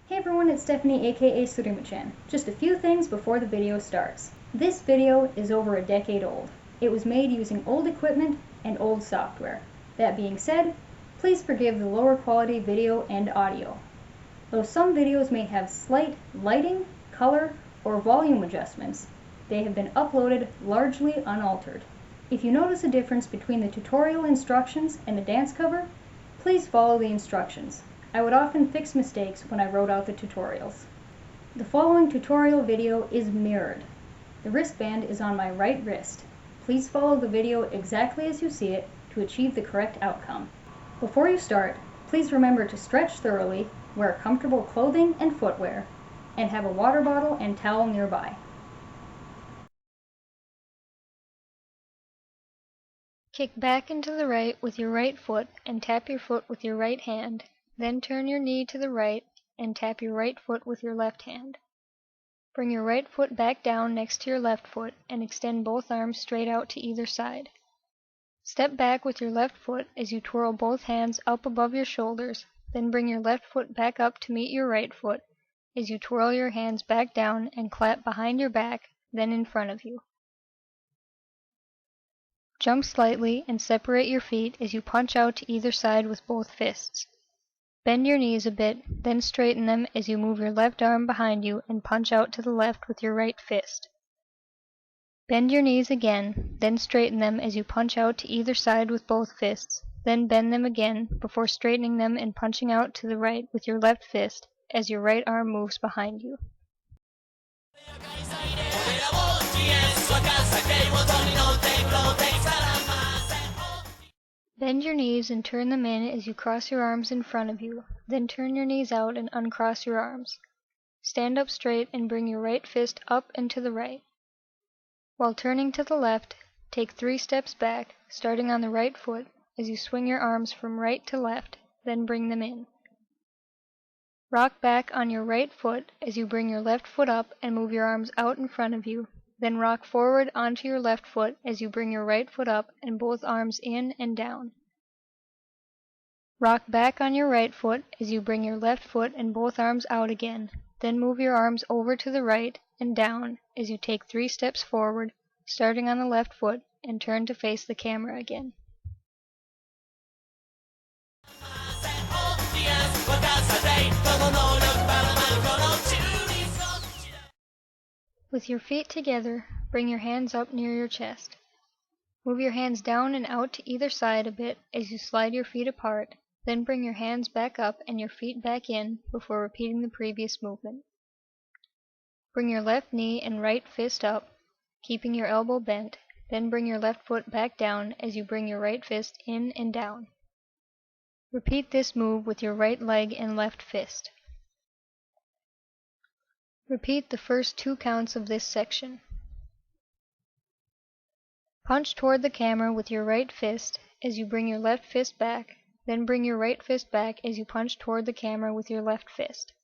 Hey everyone, it's Stephanie aka Surimuchan. Just a few things before the video starts. This video is over a decade old. It was made using old equipment and old software. That being said, please forgive the lower quality video and audio. Though some videos may have slight lighting, color, or volume adjustments, they have been uploaded largely unaltered. If you notice a difference between the tutorial instructions and the dance cover, please follow the instructions. I would often fix mistakes when I wrote out the tutorials. The following tutorial video is mirrored. The wristband is on my right wrist. Please follow the video exactly as you see it to achieve the correct outcome. Before you start, please remember to stretch thoroughly, wear comfortable clothing and footwear, and have a water bottle and towel nearby. Kick back and to the right with your right foot and tap your foot with your right hand. Then turn your knee to the right and tap your right foot with your left hand. Bring your right foot back down next to your left foot and extend both arms straight out to either side. Step back with your left foot as you twirl both hands up above your shoulders, then bring your left foot back up to meet your right foot as you twirl your hands back down and clap behind your back, then in front of you. Jump slightly and separate your feet as you punch out to either side with both fists. Bend your knees a bit, then straighten them as you move your left arm behind you and punch out to the left with your right fist. Bend your knees again, then straighten them as you punch out to either side with both fists, then bend them again before straightening them and punching out to the right with your left fist as your right arm moves behind you. Bend your knees and turn them in as you cross your arms in front of you, then turn your knees out and uncross your arms. Stand up straight and bring your right fist up and to the right. While turning to the left, take 3 steps back, starting on the right foot as you swing your arms from right to left, then bring them in. Rock back on your right foot as you bring your left foot up and move your arms out in front of you. Then rock forward onto your left foot as you bring your right foot up and both arms in and down. Rock back on your right foot as you bring your left foot and both arms out again. Then move your arms over to the right and down as you take 3 steps forward, starting on the left foot, and turn to face the camera again. With your feet together, bring your hands up near your chest. Move your hands down and out to either side a bit as you slide your feet apart, then bring your hands back up and your feet back in before repeating the previous movement. Bring your left knee and right fist up, keeping your elbow bent, then bring your left foot back down as you bring your right fist in and down. Repeat this move with your right leg and left fist. Repeat the first 2 counts of this section. Punch toward the camera with your right fist as you bring your left fist back, then bring your right fist back as you punch toward the camera with your left fist.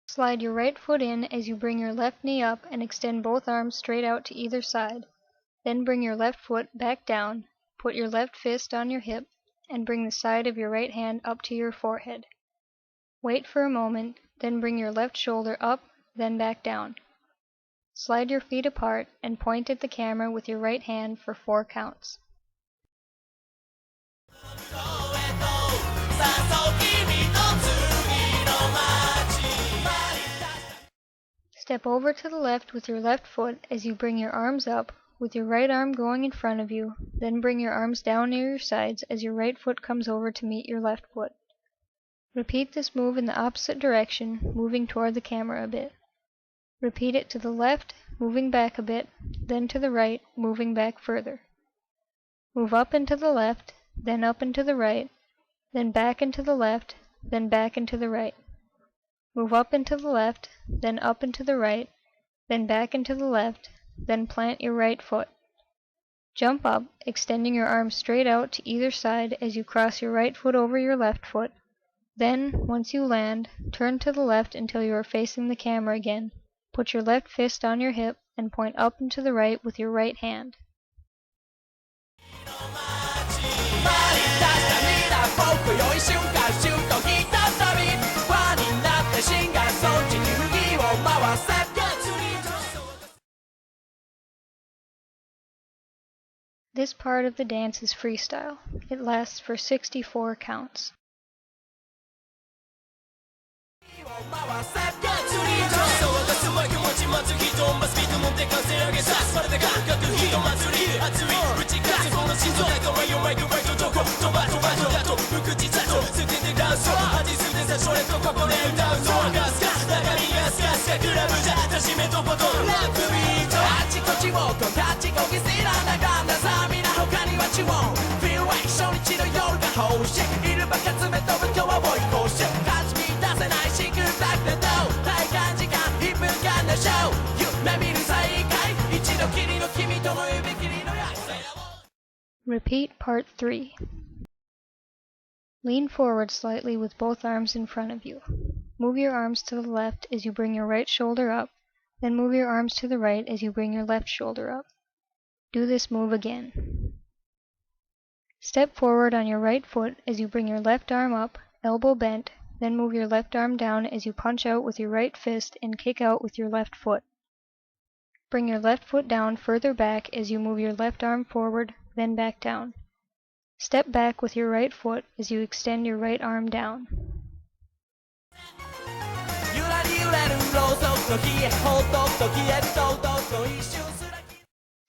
Slide your right foot in as you bring your left knee up and extend both arms straight out to either side. Then bring your left foot back down. Put your left fist on your hip and bring the side of your right hand up to your forehead. Wait for a moment, then bring your left shoulder up, then back down. Slide your feet apart and point at the camera with your right hand for 4 counts. Step over to the left with your left foot as you bring your arms up, with your right arm going in front of you, then bring your arms down near your sides as your right foot comes over to meet your left foot. Repeat this move in the opposite direction, moving toward the camera a bit. Repeat it to the left, moving back a bit, then to the right, moving back further. Move up and to the left, then up and to the right, then back and to the left, then back and to the right. Move up and to the left, then up and to the right, then back and to the left, then plant your right foot. Jump up, extending your arms straight out to either side as you cross your right foot over your left foot. Then, once you land, turn to the left until you are facing the camera again. Put your left fist on your hip and point up and to the right with your right hand. This part of the dance is freestyle. It lasts for 64 counts. Repeat part 3. Lean forward slightly with both arms in front of you. Move your arms to the left as you bring your right shoulder up, then move your arms to the right as you bring your left shoulder up. Do this move again. Step forward on your right foot as you bring your left arm up, elbow bent, then move your left arm down as you punch out with your right fist and kick out with your left foot. Bring your left foot down further back as you move your left arm forward, then back down. Step back with your right foot as you extend your right arm down.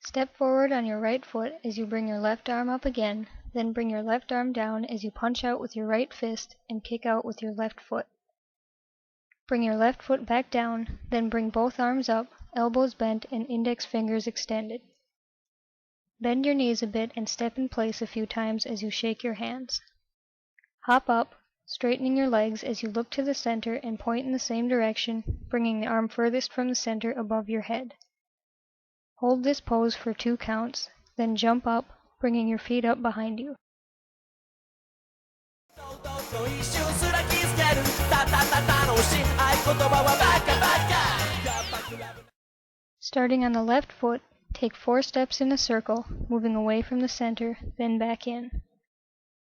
Step forward on your right foot as you bring your left arm up again, then bring your left arm down as you punch out with your right fist and kick out with your left foot. Bring your left foot back down, then bring both arms up, elbows bent and index fingers extended. Bend your knees a bit and step in place a few times as you shake your hands. Hop up, straightening your legs as you look to the center and point in the same direction, bringing the arm furthest from the center above your head. Hold this pose for 2 counts, then jump up, bringing your feet up behind you. Starting on the left foot, take 4 steps in a circle, moving away from the center, then back in.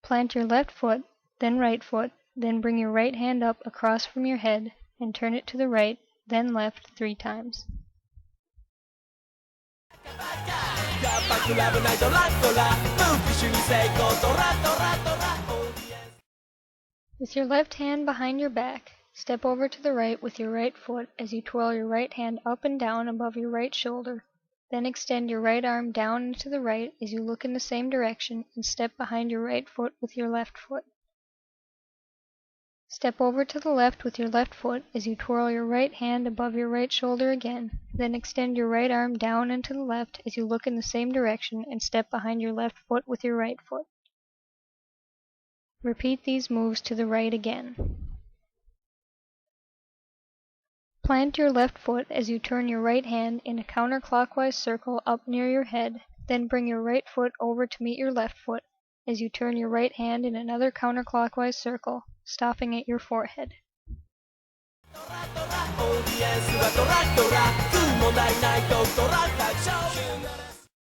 Plant your left foot, then right foot, then bring your right hand up across from your head and turn it to the right, then left 3 times. With your left hand behind your back, step over to the right with your right foot as you twirl your right hand up and down above your right shoulder, then extend your right arm down and to the right as you look in the same direction and step behind your right foot with your left foot. Step over to the left with your left foot as you twirl your right hand above your right shoulder again, then extend your right arm down and to the left as you look in the same direction and step behind your left foot with your right foot. Repeat these moves to the right again. Plant your left foot as you turn your right hand in a counterclockwise circle up near your head, then bring your right foot over to meet your left foot as you turn your right hand in another counterclockwise circle, stopping at your forehead.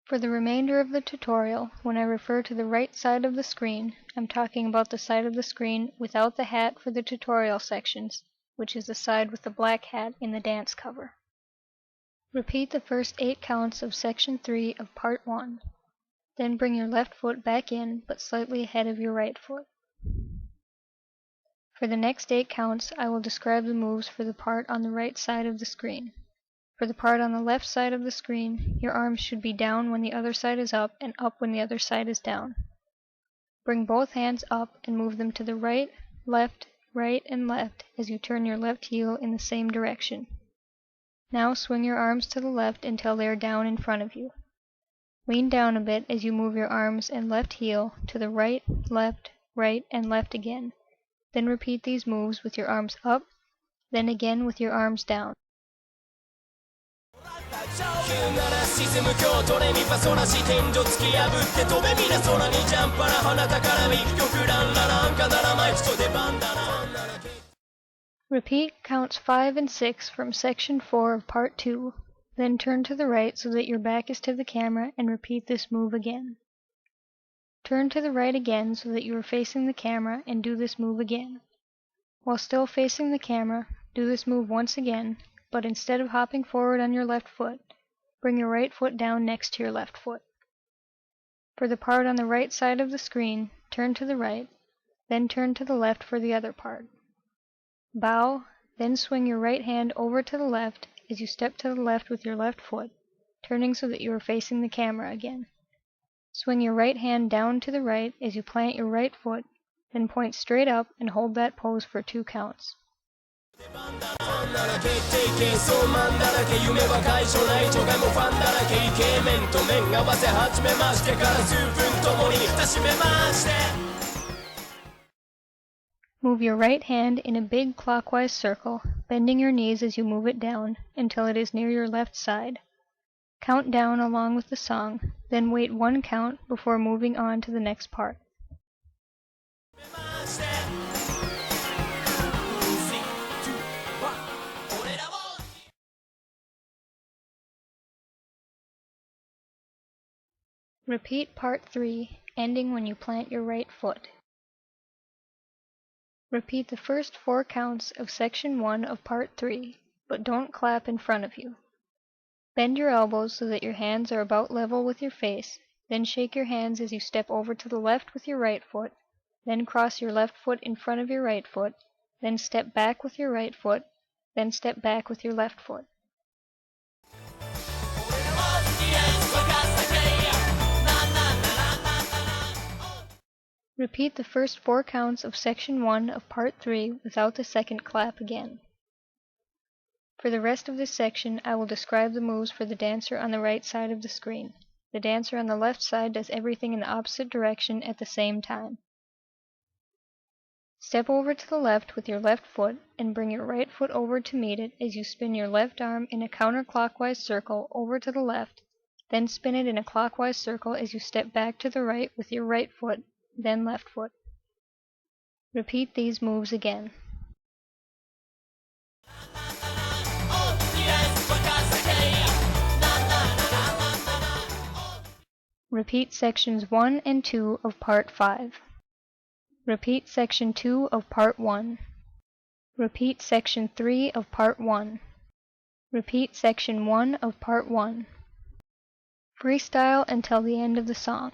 For the remainder of the tutorial, when I refer to the right side of the screen, I'm talking about the side of the screen without the hat for the tutorial sections, which is the side with the black hat in the dance cover. Repeat the first 8 counts of section 3 of part 1. Then bring your left foot back in, but slightly ahead of your right foot. For the next 8 counts, I will describe the moves for the part on the right side of the screen. For the part on the left side of the screen, your arms should be down when the other side is up and up when the other side is down. Bring both hands up and move them to the right, and left as you turn your left heel in the same direction. Now swing your arms to the left until they are down in front of you. Lean down a bit as you move your arms and left heel to the right, and left again. Then repeat these moves with your arms up, then again with your arms down. Repeat counts 5 and 6 from section 4 of part 2, then turn to the right so that your back is to the camera and repeat this move again. Turn to the right again so that you are facing the camera and do this move again. While still facing the camera, do this move once again, but instead of hopping forward on your left foot, bring your right foot down next to your left foot. For the part on the right side of the screen, turn to the right, then turn to the left for the other part. Bow, then swing your right hand over to the left as you step to the left with your left foot, turning so that you are facing the camera again. Swing your right hand down to the right as you plant your right foot, then point straight up and hold that pose for 2 counts. Move your right hand in a big clockwise circle, bending your knees as you move it down until it is near your left side. Count down along with the song, then wait 1 count before moving on to the next part. Repeat part 3, ending when you plant your right foot. Repeat the first 4 counts of section 1 of part 3, but don't clap in front of you. Bend your elbows so that your hands are about level with your face, then shake your hands as you step over to the left with your right foot, then cross your left foot in front of your right foot, then step back with your right foot, then step back with your left foot. Repeat the first 4 counts of section 1 of part 3 without the second clap again. For the rest of this section, I will describe the moves for the dancer on the right side of the screen. The dancer on the left side does everything in the opposite direction at the same time. Step over to the left with your left foot and bring your right foot over to meet it as you spin your left arm in a counterclockwise circle over to the left, then spin it in a clockwise circle as you step back to the right with your right foot, then left foot. Repeat these moves again. Repeat sections 1 and 2 of part 5. Repeat section 2 of part 1. Repeat section 3 of part 1. Repeat section 1 of part 1. Freestyle until the end of the song.